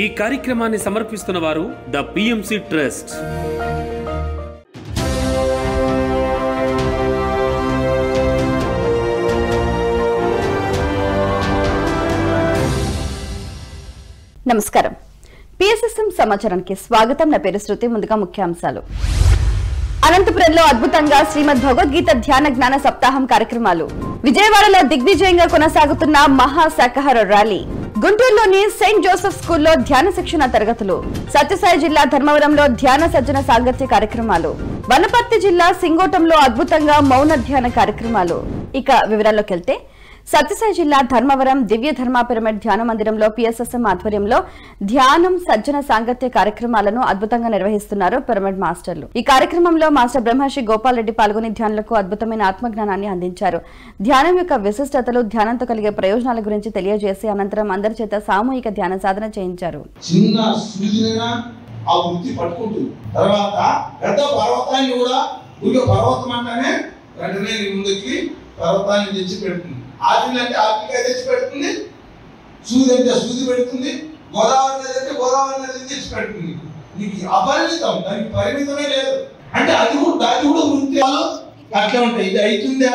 ఈ కార్యక్రమాన్ని సమర్పిస్తున్న వారు ద పిఎంసి ట్రస్ట్. నమస్కారం. పిఎస్ఎస్ఎం సమాచారానికి స్వాగతం. నా పేరు శృతి. ముందుగా ముఖ్యాంశాలు. అనంతపురంలో అద్భుతంగా శ్రీమద్ భగవద్గీత ధ్యాన జ్ఞాన సప్తాహం కార్యక్రమాలు. విజయవాడలో దిగ్విజయంగా కొనసాగుతున్న మహా శాకాహార ర్యాలీ. గుంటూరులోని సెయింట్ జోసెఫ్ స్కూల్లో ధ్యాన శిక్షణ తరగతులు. సత్యసాయి జిల్లా ధర్మవరంలో ధ్యాన సజ్జన సాంగత్య కార్యక్రమాలు. వనపర్తి జిల్లా సింగోటంలో అద్భుతంగా మౌన ధ్యాన కార్యక్రమాలు. ఇక వివరాల్లోకి వెళ్తే, సత్యసాయి జిల్లా ధర్మవరం దివ్య ధర్మ పిరమిడ్ ధ్యాన మందిరంలో పిఎస్ఎస్ఎం ఆధ్వర్యంలో ధ్యానం సజ్జన సాంగత్య కార్యక్రమాలను అద్భుతంగా నిర్వహిస్తున్నారు పిరమిడ్ మాస్టర్లు. ఈ కార్యక్రమంలో మాస్టర్ బ్రహ్మశ్రీ గోపాల్ రెడ్డి పాల్గొని ధ్యానులకు అద్భుతమైన ఆత్మజ్ఞానాన్ని అందించారు. ధ్యానం యొక్క విశిష్టతలు, ధ్యానంతో కలిగే ప్రయోజనాల గురించి తెలియజేసి అనంతరం అందరి చేత సామూహిక ధ్యాన సాధన చేయించారు. ఆపిల్ ఆపిల్కాయ తెచ్చి పెడుతుంది, సూది అంటే సూది పెడుతుంది, గోదావరి నది అంటే గోదావరి నది తెచ్చి పెడుతుంది. నీకు అపరిమితం, దానికి పరిమితమే లేదు. అంటే అది కూడా వృత్యాలు అట్లా ఉంటాయి. ఇది అవుతుందా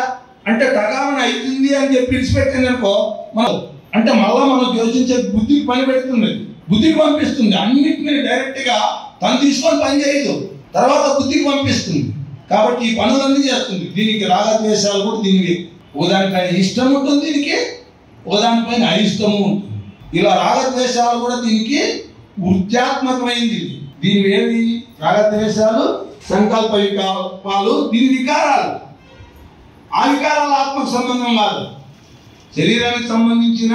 అంటే టగామని అవుతుంది అని చెప్పి విడిచిపెట్టింది అనుకో, మనం అంటే మళ్ళా మనం యోచించే బుద్ధికి పని పెడుతుంది, బుద్ధికి పంపిస్తుంది. అన్నిటినీ డైరెక్ట్ గా తను తీసుకొని పని చేయదు, తర్వాత బుద్ధికి పంపిస్తుంది. కాబట్టి ఈ పనులన్నీ చేస్తుంది. దీనికి రాగద్వేషాలు కూడా దీనికి ఒకదానిపైన ఇష్టం ఉంటుంది, దీనికి ఒకదానిపైన అయిష్టము ఉంటుంది. ఇలా రాగద్వేషాలు కూడా దీనికి వృత్యాత్మకమైంది. దీని ఏవి? రాగద్వేషాలు, సంకల్ప వికల్పాలు, దీని వికారాలు. ఆ వికారాలు ఆత్మకు సంబంధం కాదు. శరీరానికి సంబంధించిన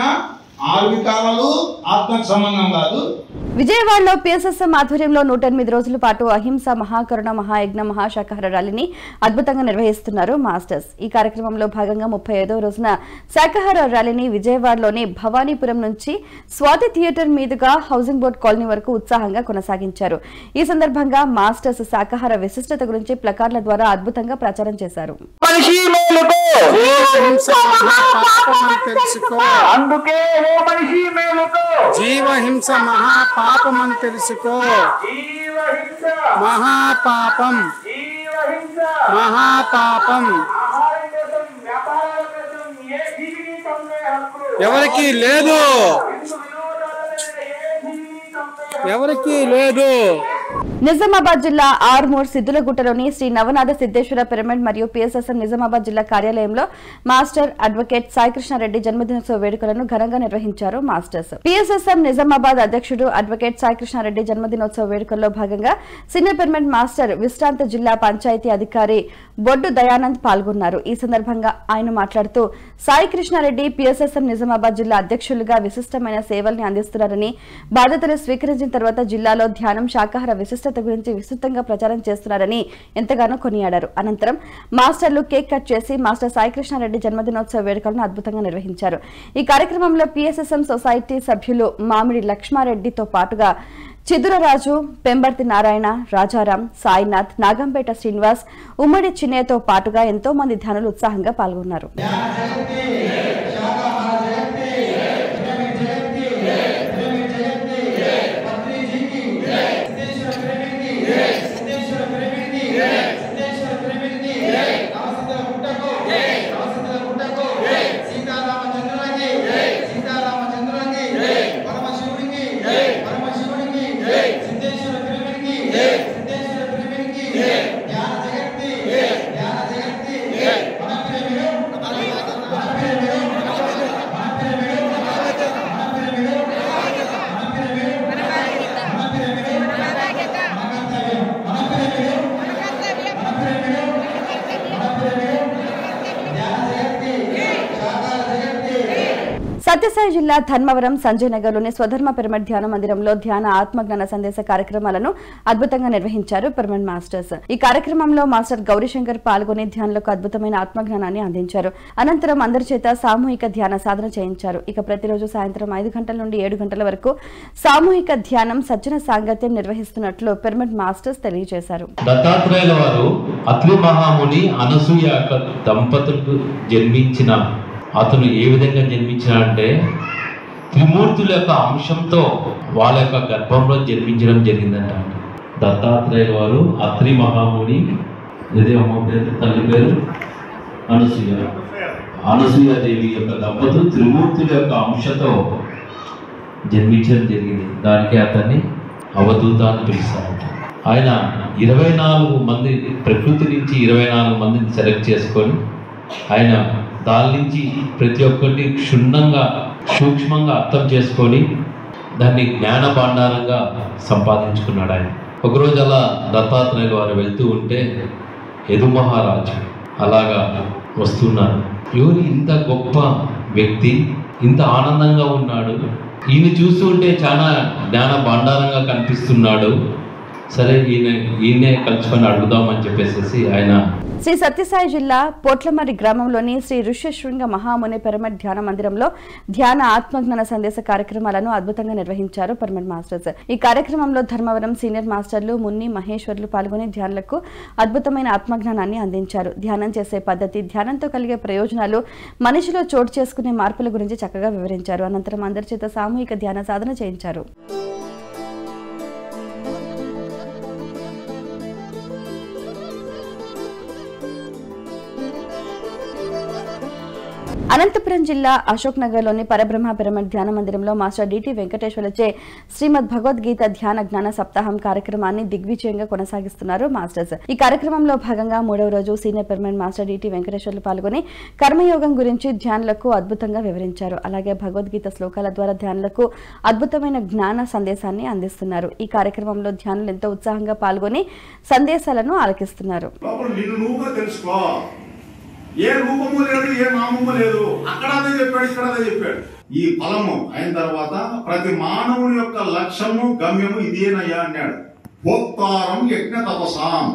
6 వికారాలు ఆత్మకు సంబంధం కాదు. విజయవాడలో పిఎస్ఎస్ఎం ఆధ్వర్యంలో 108 రోజుల పాటు అహింస మహాకరుణ మహాయజ్ఞ మహాశాకాహార ర్యాలీని అద్భుతంగా నిర్వహిస్తున్నారు మాస్టర్స్. ఈ కార్యక్రమంలో భాగంగా 35వ రోజున శాకాహార ర్యాలీని విజయవాడలోని భవానీపురం నుంచి స్వాతి థియేటర్ మీదుగా హౌసింగ్ బోర్డ్ కాలనీ వరకు ఉత్సాహంగా కొనసాగించారు. ఈ సందర్భంగా మాస్టర్స్ శాకాహార విశిష్టత గురించి ప్లకార్డుల ద్వారా అద్భుతంగా ప్రచారం చేశారు. జీవహింస మహాపాపమని తెలుసుకో, మహాపాపం మహాపాపం ఎవరికి లేదు, ఎవరికి లేదు. నిజామాబాద్ జిల్లా ఆర్మూర్ సిద్దులగుట్టలోని శ్రీ నవనాథ సిద్ధేశ్వర పిరమిడ్ మరియు పిఎస్ఎస్ఎం నిజామాబాద్ జిల్లా కార్యాలయంలో మాస్టర్ అడ్వకేట్ సాయికృష్ణారెడ్డి జన్మదినోత్సవ వేడుకలను ఘనంగా నిర్వహించారు మాస్టర్స్. పిఎస్ఎస్ఎం నిజామాబాద్ అధ్యక్షుడు అడ్వకేట్ సాయికృష్ణారెడ్డి జన్మదినోత్సవ వేడుకల్లో భాగంగా సీనియర్ పిరమిడ్ మాస్టర్ విశ్రాంత జిల్లా పంచాయతీ అధికారి బొడ్డు దయానంద్ పాల్గొన్నారు. ఈ సందర్భంగా ఆయన మాట్లాడుతూ సాయికృష్ణారెడ్డి పిఎస్ఎస్ఎం నిజామాబాద్ జిల్లా అధ్యక్షులుగా విశిష్టమైన సేవల్ని అందిస్తున్నారని, బాధ్యతలు స్వీకరించిన తర్వాత జిల్లాలో ధ్యానం శాకాహార విశిష్టత గురించి విస్తృతంగా ప్రచారం చేస్తున్నారని ఎంతగానో కొనియాడారు. అనంతరం మాస్టర్లు కేక్ కట్ చేసి మాస్టర్ సాయికృష్ణారెడ్డి జన్మదినోత్సవ వేడుకలను అద్భుతంగా నిర్వహించారు. ఈ కార్యక్రమంలో పిఎస్ఎస్ఎం సొసైటీ సభ్యులు మామిడి లక్ష్మారెడ్డితో పాటుగా చిదురరాజు, పెంబర్తి నారాయణ, రాజారాం, సాయినాథ్, నాగంపేట శ్రీనివాస్, ఉమ్మడి చిన్నయ్యతో పాటుగా ఎంతో మంది ధ్యానులు ఉత్సాహంగా పాల్గొన్నారు. సత్యసాయి జిల్లా ధర్మవరం సంజయ్ నగర్లోని స్వధర్మ పిరమిడ్ ధ్యాన మందిరంలో ధ్యాన ఆత్మజ్ఞాన సందేశ కార్యక్రమాలను అద్భుతంగా నిర్వహించారు పిరమిడ్ మాస్టర్స్. ఈ కార్యక్రమంలో మాస్టర్ గౌరీశంకర్ పాల్గొని ధ్యానులకు అద్భుతమైన ఆత్మజ్ఞానాన్ని అందించారు. అనంతరం అందరి చేత సామూహిక ధ్యాన సాధన చేయించారు. ఇక ప్రతిరోజు సాయంత్రం 5 గంటల నుండి 7 గంటల వరకు సామూహిక ధ్యానం సజ్జన సాంగత్యం నిర్వహిస్తున్నట్లు పిరమిడ్ మాస్టర్స్ తెలియజేశారు. దత్తాత్రేయుల వారు అత్రి మహాముని అనసూయ దంపతులకు జన్మించిన అతను ఏ విధంగా జన్మించిన అంటే త్రిమూర్తి త్రిమూర్తుల యొక్క అంశంతో వాళ్ళ యొక్క గర్భంలో జన్మించడం జరిగిందంట. దత్తాత్రేయుల వారు అత్రి మహాముని, ఇదే అమ్మ పేరు, తల్లి పేరు అనసూయాదేవి యొక్క దంపతులు త్రిమూర్తుల యొక్క అంశతో జన్మించడం జరిగింది. దానికి అతన్ని అవధూత అని పిలుస్తారంట. ఆయన 24 మంది, ప్రకృతి నుంచి 24 మందిని సెలెక్ట్ చేసుకొని ఆయన దాని నుంచి ప్రతి ఒక్కటి క్షుణ్ణంగా సూక్ష్మంగా అర్థం చేసుకొని దాన్ని జ్ఞాన భాండారంగా సంపాదించుకున్నాడు ఆయన. ఒకరోజు అలా దత్తాత్రేయుల వారు వెళ్తూ ఉంటే యదు మహారాజు అలాగా వస్తున్నారు. ఎవరు ఇంత గొప్ప వ్యక్తి, ఇంత ఆనందంగా ఉన్నాడు, ఈయన చూస్తూ ఉంటే చాలా జ్ఞాన భాండారంగా కనిపిస్తున్నాడు, సరే ఈయనే కలుసుకొని అడుగుదామని చెప్పేసి ఆయన శ్రీ సత్యసాయి జిల్లా పోట్లమర్రి గ్రామంలోని శ్రీ ఋష్యశృంగ మహాముని పిరమిడ్ ధ్యాన మందిరంలో ధ్యాన ఆత్మజ్ఞాన సందేశ కార్యక్రమాలను అద్భుతంగా నిర్వహించారు పిరమిడ్ మాస్టర్స్. ఈ కార్యక్రమంలో ధర్మవరం సీనియర్ మాస్టర్లు మున్ని మహేశ్వర్లు పాల్గొని ధ్యానులకు అద్భుతమైన ఆత్మజ్ఞానాన్ని అందించారు. ధ్యానం చేసే పద్ధతి, ధ్యానంతో కలిగే ప్రయోజనాలు, మనిషిలో చోటు చేసుకునే మార్పుల గురించి చక్కగా వివరించారు. అనంతరం అందరి చేత సామూహిక ధ్యాన సాధన చేయించారు. అనంతపురం జిల్లా అశోక్ నగర్లోని పరబ్రహ్మ పిరమిడ్ ధ్యాన మందిరంలో మాస్టర్ డిటి వెంకటేశ్వర్లచే శ్రీమద్ భగవద్గీత ధ్యాన జ్ఞాన సప్తాహం కార్యక్రమాన్ని దిగ్విజయంగా కొనసాగిస్తున్నారు మాస్టర్స్. ఈ కార్యక్రమంలో భాగంగా 3వ రోజు senior pyramid master DT Venkateswarlu పాల్గొని కర్మయోగం గురించి ధ్యానులకు అద్భుతంగా వివరించారు. అలాగే భగవద్గీత శ్లోకాల ద్వారా ధ్యానులకు అద్భుతమైన జ్ఞాన సందేశాన్ని అందిస్తున్నారు. ఈ కార్యక్రమంలో ధ్యానులు ఎంతో ఉత్సాహంగా పాల్గొని సందేశాలను ఆలకిస్తున్నారు. ఏ రూపము లేదు, ఏ నామము లేదు, అక్కడ అదే చెప్పాడు, ఇక్కడ అదే చెప్పాడు. ఈ ఫలము అయిన తర్వాత ప్రతి మానవుని యొక్క లక్ష్యము గమ్యము ఇదేనయ్యా అన్నాడు. భోక్తారం యజ్ఞ తపసాం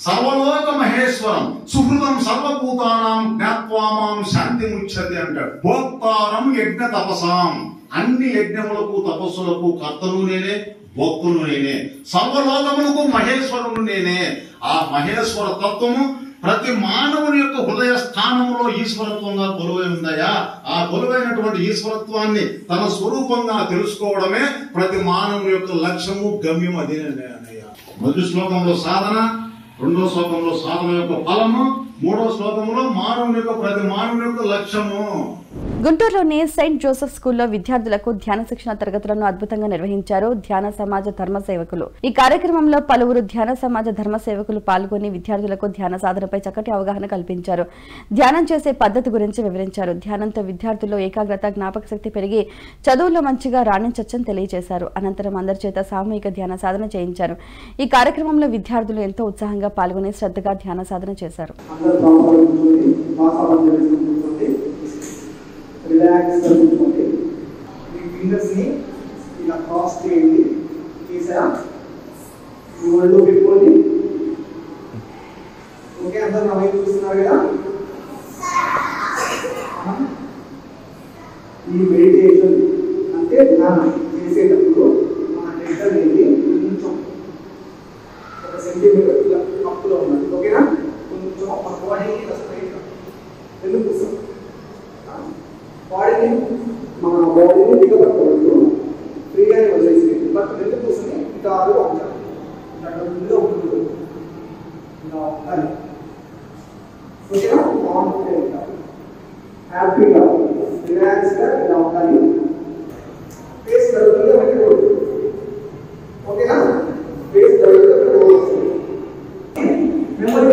సర్వలోక మహేశ్వరం సుహృదం సర్వభూతానాం జ్ఞాత్వామాం శాంతి ముచ్యతి అంటాడు. భోక్తారం యజ్ఞ తపసాం, అన్ని యజ్ఞములకు తపస్సులకు కర్తను నేనే, భోక్తును నేనే, సర్వలోకములకు మహేశ్వరుడు నేనే. ఆ మహేశ్వర తత్వము ప్రతి మానవుని యొక్క హృదయ స్థానంలో ఈశ్వరత్వంగా కొలువై ఉందయా. ఆ కొలువైనటువంటి ఈశ్వరత్వాన్ని తన స్వరూపంగా తెలుసుకోవడమే ప్రతి మానవుని యొక్క లక్ష్యము, గమ్యం అదేనయ్యా. మొదటి శ్లోకంలో సాధన, 2వ శ్లోకంలో సాధన యొక్క ఫలము, 3వ శ్లోకంలో మానవుని యొక్క ప్రతి మానవుని యొక్క లక్ష్యము. గుంటూరులోని సెయింట్ జోసెఫ్ స్కూల్లో విద్యార్థులకు ధ్యాన శిక్షణ తరగతులను అద్భుతంగా నిర్వహించారు ధ్యాన సమాజ ధర్మ సేవకులు. ఈ కార్యక్రమంలో పలువురు ధ్యాన సమాజ ధర్మ సేవకులు పాల్గొని విద్యార్థులకు ధ్యాన సాధనపై చక్కటి అవగాహన కల్పించారు. ధ్యానం చేసే పద్ధతి గురించి వివరించారు. ధ్యానంతో విద్యార్థుల్లో ఏకాగ్రత, జ్ఞాపక శక్తి పెరిగి చదువులో మంచిగా రాణించొచ్చని తెలియజేశారు. అనంతరం అందరి చేత సామూహిక ధ్యాన సాధన చేయించారు. ఈ కార్యక్రమంలో విద్యార్థులు ఎంతో ఉత్సాహంగా పాల్గొని శ్రద్ధగా ధ్యాన సాధన చేశారు. రిలాక్స్ అనుకోండి. మీ ఫింగర్స్ ని ఇలా క్రాస్ చేయండి. చేసారా? మీ ఒళ్ళు పెట్టుకోండి. ఓకే, అందరూ నా వైపు చూస్తున్నారు కదా. ఈ మెడిటేషన్ అంటే ధ్యానం చేసేటప్పుడు మన హెడ్ అనేది కొంచెం 1 సెంటీమీటర్ ఇలా అప్పులో ఉన్నది. ఓకేనా? కొంచెం మన బాడీని స్ట్రైట్గా ఎందుకు కూర్చోండి. మన బాడీని దిగబట్టవద్దు, ఫ్రీగానే వదిలేసి, బట్ 2 కూర్చొని ఇటాలుగా ఉంటారు. ఇలా ఉంటుంది, ఇలా ఉంటారు. ఓకేనా? బాగుంటే ఉంటారు, హ్యాపీగా రిలాక్స్గా ఇలా ఉండాలి. ఫేస్ జరుగుతుందో పెట్టుకోవద్దు. ఓకేనా? ఫేస్ జరుగుతుందో పెట్టుకోవచ్చు. మెమరీ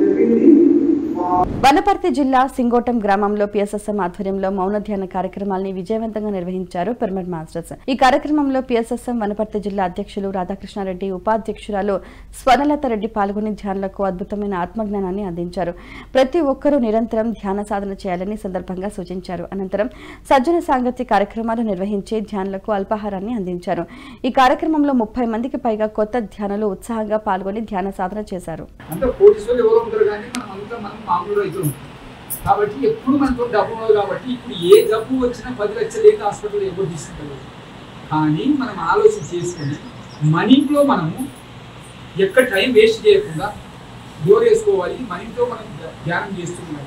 చెప్పింది. వనపర్తి జిల్లా సింగోటం గ్రామంలో పిఎస్ఎస్ఎం ఆధ్వర్యంలో మౌన ధ్యాన కార్యక్రమాన్ని విజయవంతంగా నిర్వహించారు పిరమిడ్ మాస్టర్స్. ఈ కార్యక్రమంలో పిఎస్ఎస్ఎం వనపర్తి జిల్లా అధ్యక్షులు రాధాకృష్ణారెడ్డి, ఉపాధ్యక్షురాలు స్వర్ణలత రెడ్డి పాల్గొని ధ్యానులకు అద్భుతమైన ఆత్మజ్ఞానాన్ని అందించారు. ప్రతి ఒక్కరూ నిరంతరం ధ్యాన సాధన చేయాలని సందర్భంగా సూచించారు. అనంతరం సజ్జన సాంగత్య కార్యక్రమాలు నిర్వహించి ధ్యానులకు అల్పాహారాన్ని అందించారు. ఈ కార్యక్రమంలో 30 మందికి పైగా కొత్త ధ్యానులు ఉత్సాహంగా పాల్గొని ధ్యాన సాధన చేశారు. కాబట్టి ఎప్పుడు మనతో డబ్బు ఉండదు. కాబట్టి ఇప్పుడు ఏ జబ్బు వచ్చినా 10 లక్షలు లేక హాస్పిటల్ ఎవరు తీసుకుంటారు. కానీ మనం ఆలోచన చేసుకొని మన ఇంట్లో మనము ఎక్కడ టైం వేస్ట్ చేయకుండా డోర్ వేసుకోవాలి. మన ఇంట్లో మనం ధ్యానం చేస్తున్నాం.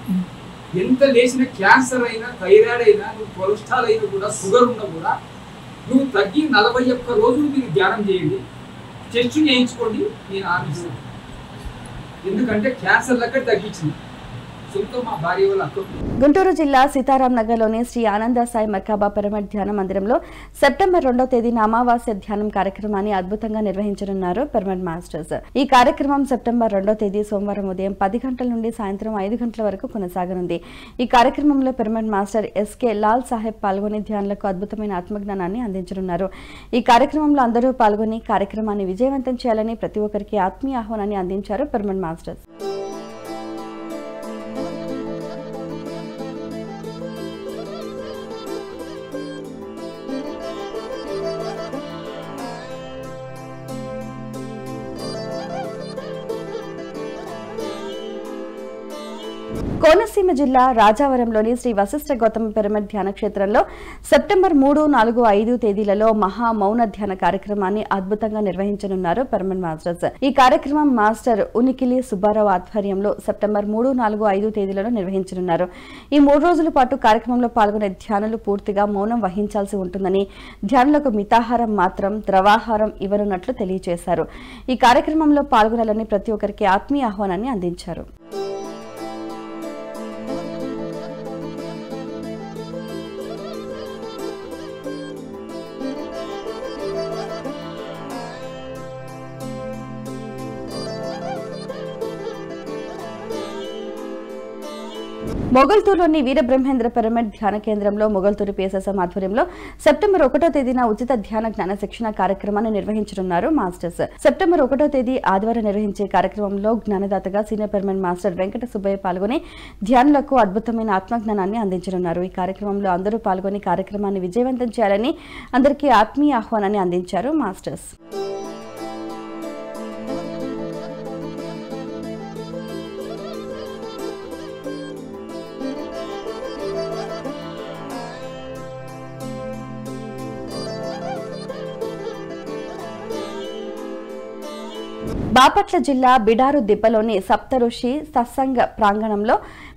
ఎంత లేచిన క్యాన్సర్ అయినా, థైరాయిడ్ అయినా, నువ్వు కొలెస్ట్రాల్ అయినా కూడా, షుగర్ ఉన్నా కూడా నువ్వు తగ్గి 41 రోజులు మీరు ధ్యానం చేయండి, టెస్ట్ చేయించుకోండి, నేను ఆపిస్తాను. ఎందుకంటే క్యాన్సర్ దగ్గర తగ్గించింది. గుంటూరు జిల్లా సీతారాం నగర్లోని శ్రీ ఆనంద సాయి మర్కాబా పిరమిడ్ ధ్యాన మందిరంలో సెప్టెంబర్ 2వ తేదీన అమావాస్య ధ్యానం కార్యక్రమాన్ని అద్భుతంగా నిర్వహించనున్నారు పిరమిడ్ మాస్టర్స్. ఈ కార్యక్రమం సెప్టెంబర్ 2వ తేదీ సోమవారం ఉదయం 10 గంటల నుండి సాయంత్రం 5 గంటల వరకు కొనసాగనుంది. ఈ కార్యక్రమంలో pyramid master SK Lal Saheb పాల్గొని ధ్యానులకు అద్భుతమైన ఆత్మజ్ఞానాన్ని అందించనున్నారు. ఈ కార్యక్రమంలో అందరూ పాల్గొని కార్యక్రమాన్ని విజయవంతం చేయాలని ప్రతి ఒక్కరికి ఆత్మీయ ఆహ్వానాన్ని అందించారు పిరమిడ్ మాస్టర్స్. కోనసీమ జిల్లా రాజావరంలోని శ్రీ వశిష్ఠ గౌతమ పిరమిడ్ ధ్యాన క్షేత్రంలో సెప్టెంబర్ 3, 4, 5 తేదీలలో మహా మౌన ధ్యాన కార్యక్రమాన్ని అద్భుతంగా నిర్వహించనున్నారు పిరమిడ్ మాస్టర్స్. ఈ కార్యక్రమం మాస్టర్ ఉనికిలి సుబ్బారావు ఆధ్వర్యంలో సెప్టెంబర్ 3, 4, 5 తేదీలలో నిర్వహించనున్నారు. ఈ 3 రోజుల పాటు కార్యక్రమంలో పాల్గొనే ధ్యానులు పూర్తిగా మౌనం వహించాల్సి ఉంటుందని, ధ్యానులకు మితాహారం మాత్రం, ద్రవాహారం ఇవ్వనున్నట్లు తెలియజేశారు. ఈ కార్యక్రమంలో పాల్గొనాలని ప్రతి ఒక్కరికి ఆత్మీయ ఆహ్వానాన్ని అందించారు. మొగల్తూరులోని వీరబ్రహ్మేంద్ర పిరమిడ్ ధ్యాన కేంద్రంలో మొగల్తూరు పిఎస్ఎస్ఎం ఆధ్వర్యంలో సెప్టెంబర్ 1వ తేదీన ఉచిత ధ్యాన జ్ఞాన శిక్షణ కార్యక్రమాన్ని నిర్వహించనున్నారు మాస్టర్స్. సెప్టెంబర్ 1వ తేదీ ఆదివారం నిర్వహించే కార్యక్రమంలో జ్ఞానదాతగా senior pyramid master Venkata Subbaiah పాల్గొని ధ్యానులకు అద్భుతమైన ఆత్మజ్ఞానాన్ని అందించనున్నారు. ఈ కార్యక్రమంలో అందరూ పాల్గొని కార్యక్రమాన్ని విజయవంతం చేయాలని అందరికీ ఆత్మీయ ఆహ్వానాన్ని అందించారు మాస్టర్స్. బాపట్ల జిల్లా బిడారు దిబ్బలోని సప్తఋషి సత్సంగ ప్రాంగణంలో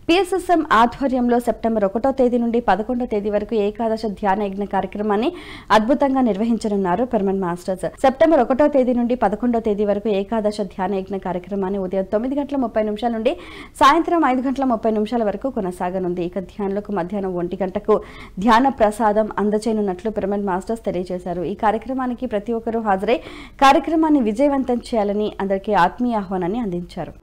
పిఎస్ఎస్ఎం ఆధ్వర్యంలో సెప్టెంబర్ 1వ తేదీ నుండి 11వ తేదీ వరకు ఏకాదశ ధ్యాన యజ్ఞ కార్యక్రమాన్ని అద్భుతంగా నిర్వహించనున్నారు పిరమిడ్ మాస్టర్స్. సెప్టెంబర్ 1వ తేదీ నుండి 11వ తేదీ వరకు ఏకాదశ ధ్యాన యజ్ఞ కార్యక్రమాన్ని ఉదయం 9:30 నుండి సాయంత్రం 5:30 వరకు కొనసాగనుంది. ఇక ధ్యానులకు మధ్యాహ్నం 1 గంటకు ధ్యాన ప్రసాదం అందజేయనున్నట్లు పిరమిడ్ మాస్టర్స్ తెలియజేశారు. ఈ కార్యక్రమానికి ప్రతి ఒక్కరూ హాజరై కార్యక్రమాన్ని విజయవంతం చేయాలని అందరికీ ఆత్మీయ ఆహ్వానాన్ని అందించారు.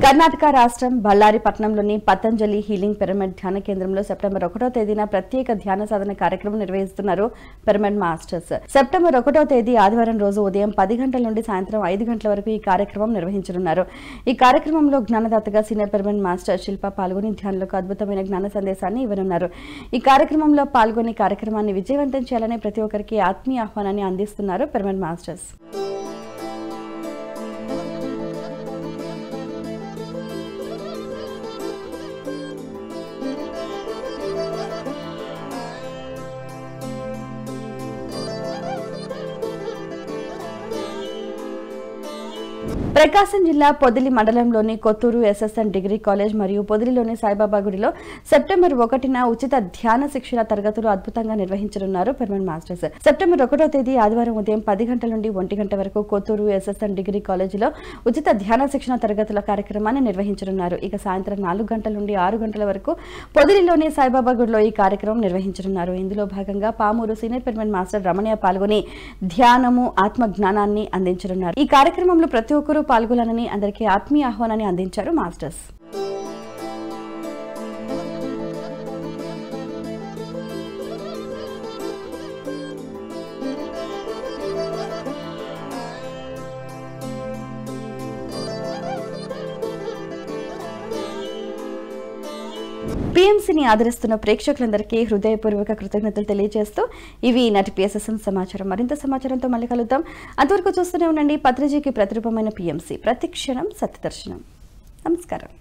కర్ణాటక రాష్ట్రం బళ్ళారి పట్టణంలోని పతంజలి హీలింగ్ పిరమిడ్ ధ్యాన కేంద్రంలో సెప్టెంబర్ 1వ తేదీన ప్రత్యేక ధ్యాన సాధన కార్యక్రమం నిర్వహిస్తున్నారు పిరమిడ్ మాస్టర్స్. సెప్టెంబర్ 1వ తేదీ ఆదివారం రోజు ఉదయం 10 గంటల నుండి సాయంత్రం 5 గంటల వరకు ఈ కార్యక్రమం నిర్వహించనున్నారు. ఈ కార్యక్రమంలో జ్ఞానదాతగా సీనియర్ పిరమిడ్ మాస్టర్ శిల్ప పాల్గొని ధ్యానులకు అద్భుతమైన జ్ఞాన సందేశాన్ని ఇవ్వనున్నారు. ఈ కార్యక్రమంలో పాల్గొని కార్యక్రమాన్ని విజయవంతం చేయాలని ప్రతి ఒక్కరికి ఆత్మీయ ఆహ్వానాన్ని అందిస్తున్నారు పిరమిడ్ మాస్టర్స్. ప్రకాశం జిల్లా పొదిలి మండలంలోని కొత్తూరు ఎస్ఎస్ఎన్ డిగ్రీ కాలేజ్ మరియు పొదిలిలోని సాయిబాబా గుడిలో సెప్టెంబర్ 1న ఉచిత ధ్యాన శిక్షణ తరగతులు అద్భుతంగా నిర్వహించనున్నారు పిరమిడ్ మాస్టర్స్. సెప్టెంబర్ 1వ తేదీ ఆదివారం ఉదయం 10 గంటల నుండి 1 గంట వరకు కొత్తూరు ఎస్ఎస్ఎన్ డిగ్రీ కాలేజీలో ఉచిత ధ్యాన శిక్షణ తరగతుల కార్యక్రమాన్ని నిర్వహించనున్నారు. ఇక సాయంత్రం 4 గంటల నుండి 6 గంటల వరకు పొదిలిలోని సాయిబాబా గుడిలో ఈ కార్యక్రమం నిర్వహించనున్నారు. ఇందులో భాగంగా Pamuru senior pyramid master Ramanayya పాల్గొని ధ్యానము, ఆత్మ జ్ఞానాన్ని అందించనున్నారు. ఈ కార్యక్రమంలో ప్రతి ఒక్కరూ పాల్గొనాలని అందరికీ ఆత్మీయ ఆహ్వానాన్ని అందించారు మాస్టర్స్. పిఎంసీని ఆదరిస్తున్న ప్రేక్షకులందరికీ హృదయపూర్వక కృతజ్ఞతలు తెలియజేస్తూ ఇవి ఈనాటి పిఎస్ఎస్ఎం సమాచారం. మరింత సమాచారంతో మళ్ళీ కలుద్దాం. అంతవరకు చూస్తూనే ఉండండి పత్రిజీకి ప్రతిరూపమైన పిఎంసీ, ప్రతి క్షణం సత్యదర్శనం. నమస్కారం.